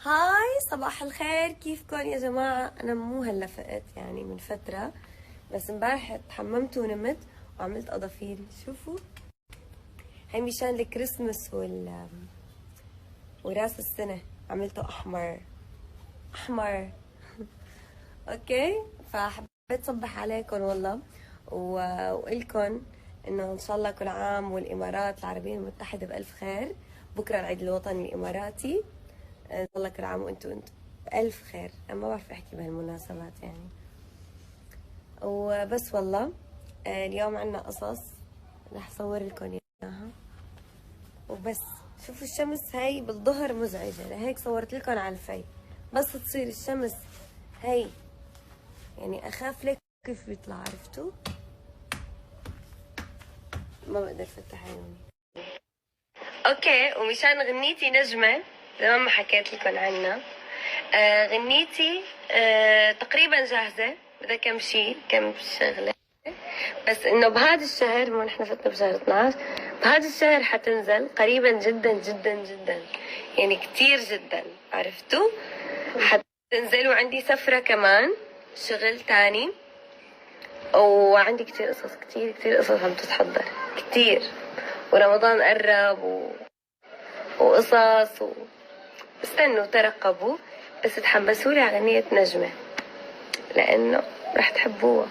هاي صباح الخير، كيفكن يا جماعة؟ أنا مو هلا فقت يعني من فترة، بس امبارح تحممت ونمت وعملت أظافيري. شوفوا هاي مشان الكريسماس وراس السنة، عملته أحمر أحمر. أوكي، فحبيت صبح عليكم والله وإلكن إنه إن شاء الله كل عام والإمارات العربية المتحدة بألف خير. بكرة العيد الوطني الإماراتي، ان شاء الله كل عام وانتم بألف خير. انا ما بعرف احكي بهالمناسبات يعني. وبس والله اليوم عنا قصص رح اصور لكم اياها وبس. شوفوا الشمس هاي بالظهر مزعجة، لهيك صورت لكم على الفي. بس تصير الشمس هاي يعني اخاف لك كيف بيطلع، عرفتوا؟ ما بقدر فتح عيوني. اوكي، ومشان غنيتي نجمة زمان ما حكيت لكم عنها. غنيتي تقريبا جاهزة، بدها كم شغلة. بس انه بهذا الشهر، مو نحن فتنا بشهر 12، بهذا الشهر حتنزل قريبا جدا جدا جدا، يعني كتير جدا، عرفتوا؟ حتنزل وعندي سفرة كمان، شغل تاني، وعندي كتير قصص، كتير قصص عم تتحضر كتير، ورمضان قرب وقصص استنوا ترقبوا، بس تحمسوا لي على أغنية نجمة لأنه رح تحبوها.